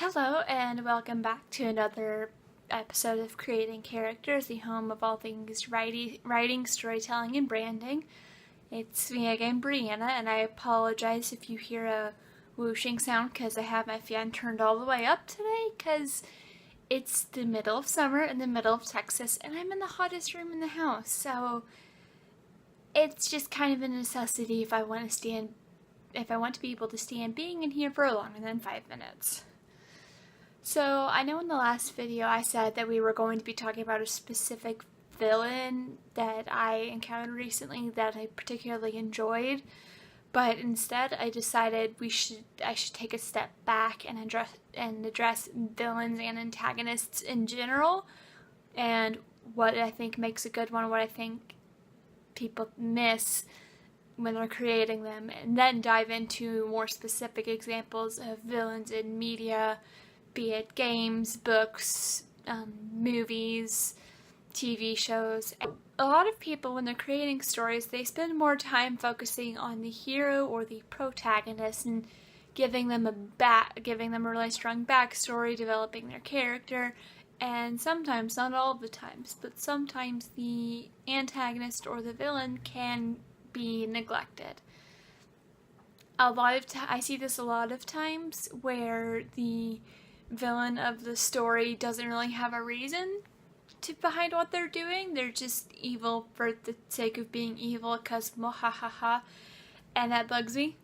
Hello, and welcome back to another episode of Creating Characters, the home of all things writing, storytelling, and branding. It's me again, Brianna, and I apologize if you hear a whooshing sound because I have my fan turned all the way up today because it's the middle of summer in the middle of Texas, and I'm in the hottest room in the house, so it's just kind of a necessity if I want to be able to stand being in here for longer than 5 minutes. So, I know in the last video I said that we were going to be talking about a specific villain that I encountered recently that I particularly enjoyed, but instead I decided I should take a step back and address villains and antagonists in general, and what I think makes a good one, what I think people miss when they're creating them, and then dive into more specific examples of villains in media, be it games, books, movies, TV shows. A lot of people, when they're creating stories, they spend more time focusing on the hero or the protagonist and giving them a really strong backstory, developing their character, and sometimes, not all of the times, but sometimes the antagonist or the villain can be neglected. I see this a lot of times where the villain of the story doesn't really have a reason behind what they're doing. They're just evil for the sake of being evil because mohahaha, and that bugs me.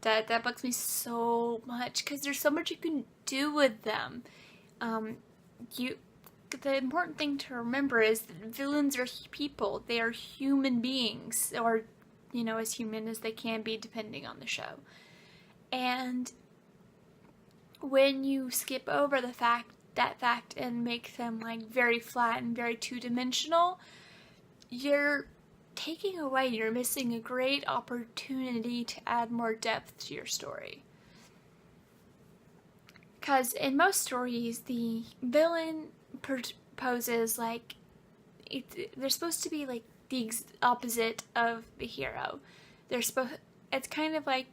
That bugs me so much because there's so much you can do with them. The important thing to remember is that villains are people. They are human beings, or as human as they can be depending on the show. And when you skip over that fact and make them like very flat and very two-dimensional, you're missing a great opportunity to add more depth to your story. Because in most stories, the villain poses they're supposed to be like the opposite of the hero. It's kind of like,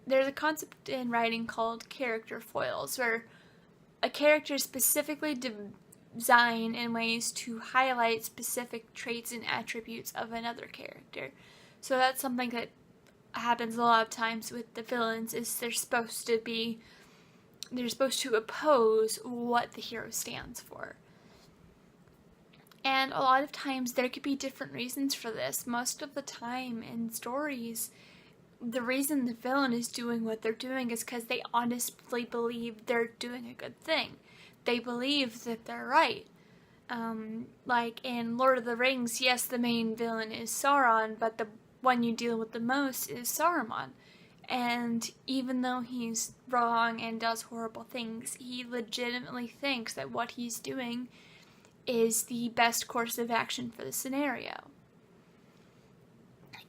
there's a concept in writing called character foils, where a character is specifically designed in ways to highlight specific traits and attributes of another character. So that's something that happens a lot of times with the villains, is they're supposed to oppose what the hero stands for. And a lot of times there could be different reasons for this. Most of the time in stories, the reason the villain is doing what they're doing is because they honestly believe they're doing a good thing. They believe that they're right. Like in Lord of the Rings, yes, the main villain is Sauron, but the one you deal with the most is Saruman. And even though he's wrong and does horrible things, he legitimately thinks that what he's doing is the best course of action for the scenario.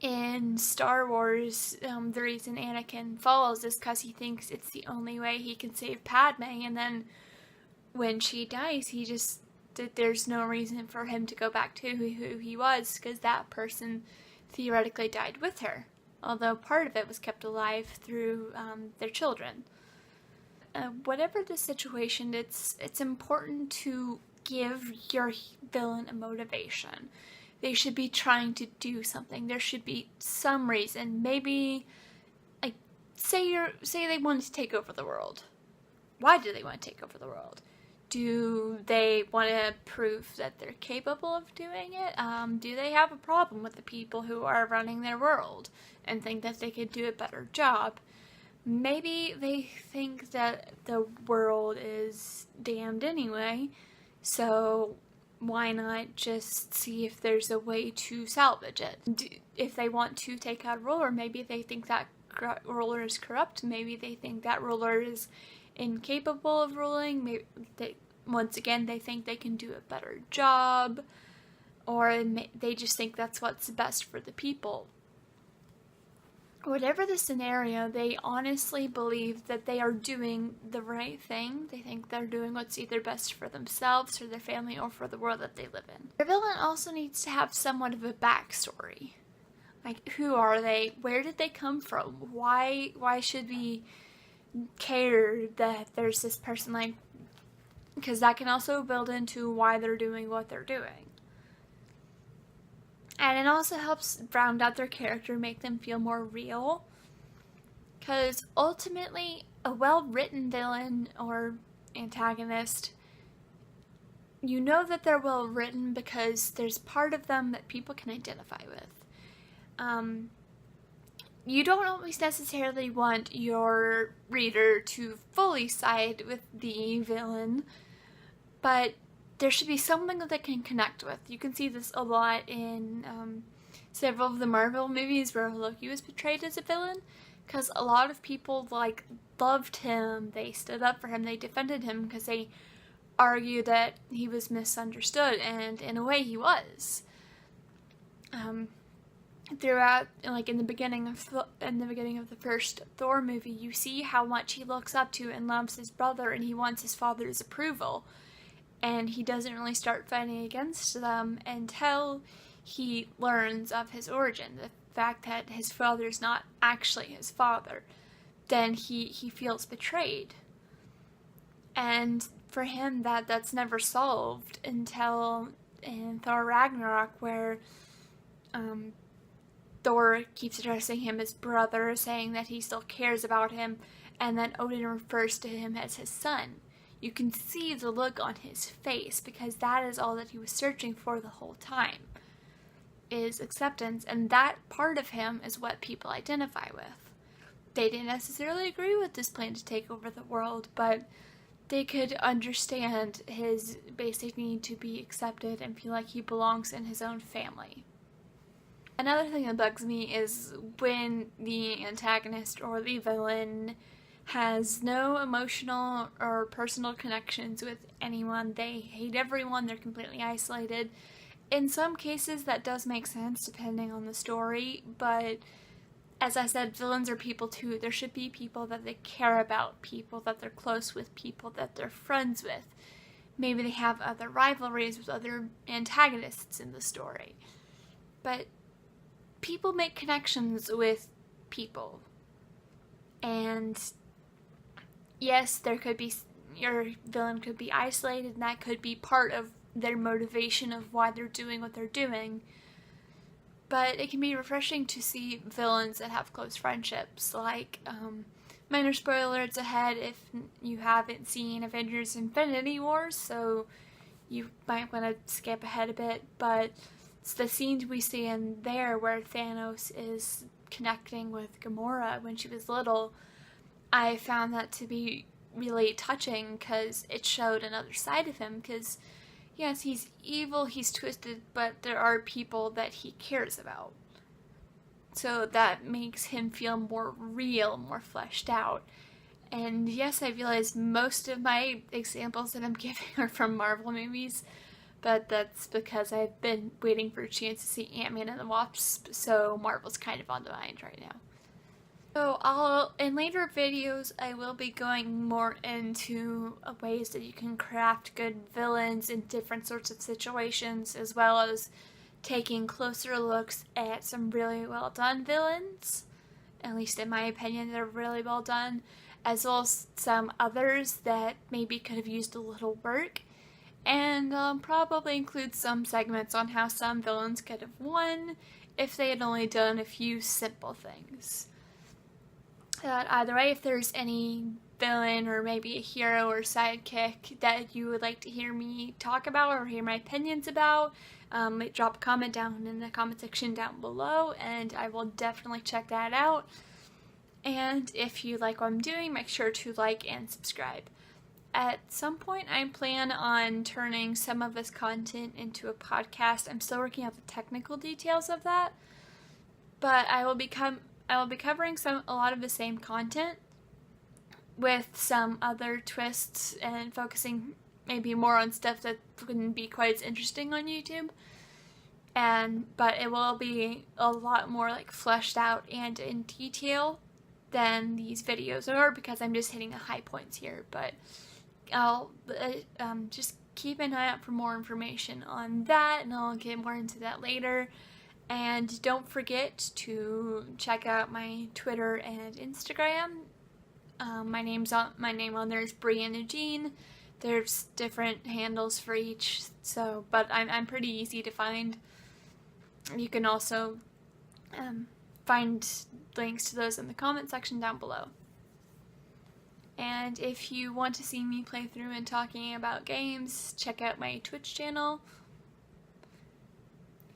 In Star Wars, the reason Anakin falls is because he thinks it's the only way he can save Padme, and then when she dies, there's no reason for him to go back to who he was, because that person theoretically died with her, although part of it was kept alive through their children. Whatever the situation, it's important to give your villain a motivation. They should be trying to do something. There should be some reason. Maybe, like, say they want to take over the world. Why do they want to take over the world? Do they want to prove that they're capable of doing it? Do they have a problem with the people who are running their world and think that they could do a better job? Maybe they think that the world is damned anyway, so why not just see if there's a way to salvage it? If they want to take out a ruler, maybe they think that ruler is corrupt. Maybe they think that ruler is incapable of ruling. Maybe once again, they think they can do a better job. Or they just think that's what's best for the people. Whatever the scenario, they honestly believe that they are doing the right thing. They think they're doing what's either best for themselves, or their family, or for the world that they live in. Their villain also needs to have somewhat of a backstory. Like, who are they? Where did they come from? Why should we care that there's this person, like, because that can also build into why they're doing what they're doing. And it also helps round out their character, make them feel more real. Because ultimately, a well-written villain or antagonist, you know that they're well-written because there's part of them that people can identify with. You don't always necessarily want your reader to fully side with the villain, but there should be something that they can connect with. You can see this a lot in several of the Marvel movies where Loki was portrayed as a villain, because a lot of people loved him, they stood up for him, they defended him because they argued that he was misunderstood, and in a way he was. Throughout, like in the beginning of the first Thor movie, you see how much he looks up to and loves his brother, and he wants his father's approval. And he doesn't really start fighting against them until he learns of his origin, the fact that his father's not actually his father. Then he feels betrayed. And for him, that's never solved until in Thor Ragnarok, where Thor keeps addressing him as brother, saying that he still cares about him, and then Odin refers to him as his son. You can see the look on his face, because that is all that he was searching for the whole time, is acceptance, and that part of him is what people identify with. They didn't necessarily agree with this plan to take over the world, but they could understand his basic need to be accepted and feel like he belongs in his own family. Another thing that bugs me is when the antagonist or the villain has no emotional or personal connections with anyone. They hate everyone, they're completely isolated. In some cases that does make sense depending on the story, but as I said, villains are people too. There should be people that they care about, people that they're close with, people that they're friends with. Maybe they have other rivalries with other antagonists in the story. But people make connections with people. And yes, your villain could be isolated, and that could be part of their motivation of why they're doing what they're doing. But it can be refreshing to see villains that have close friendships, like, minor spoilers ahead if you haven't seen Avengers Infinity War, so you might want to skip ahead a bit, but it's the scenes we see in there where Thanos is connecting with Gamora when she was little. I found that to be really touching because it showed another side of him, because yes, he's evil, he's twisted, but there are people that he cares about. So that makes him feel more real, more fleshed out. And yes, I realize most of my examples that I'm giving are from Marvel movies, but that's because I've been waiting for a chance to see Ant-Man and the Wasp, so Marvel's kind of on the mind right now. So in later videos, I will be going more into ways that you can craft good villains in different sorts of situations, as well as taking closer looks at some really well done villains. At least in my opinion, they're really well done, as well as some others that maybe could have used a little work. And probably include some segments on how some villains could have won if they had only done a few simple things. Either way, if there's any villain or maybe a hero or sidekick that you would like to hear me talk about or hear my opinions about, drop a comment down in the comment section down below, and I will definitely check that out. And if you like what I'm doing, make sure to like and subscribe. At some point, I plan on turning some of this content into a podcast. I'm still working out the technical details of that, but I will be covering a lot of the same content with some other twists and focusing maybe more on stuff that wouldn't be quite as interesting on YouTube. But it will be a lot more like fleshed out and in detail than these videos are, because I'm just hitting the high points here. But I'll just keep an eye out for more information on that, and I'll get more into that later. And don't forget to check out my Twitter and Instagram. My name on there is Brianna Jean. There's different handles for each, so but I'm pretty easy to find. You can also find links to those in the comment section down below. And if you want to see me play through and talking about games, check out my Twitch channel.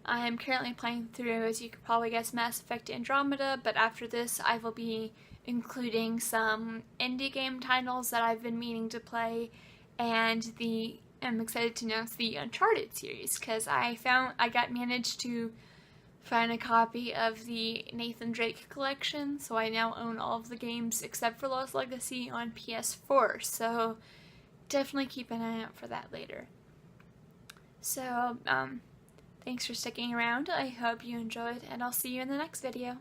I am currently playing through, as you could probably guess, Mass Effect Andromeda, but after this I will be including some indie game titles that I've been meaning to play, and I'm excited to announce the Uncharted series, because I managed to find a copy of the Nathan Drake collection, so I now own all of the games except for Lost Legacy on PS4, so definitely keep an eye out for that later. So, thanks for sticking around. I hope you enjoyed, and I'll see you in the next video.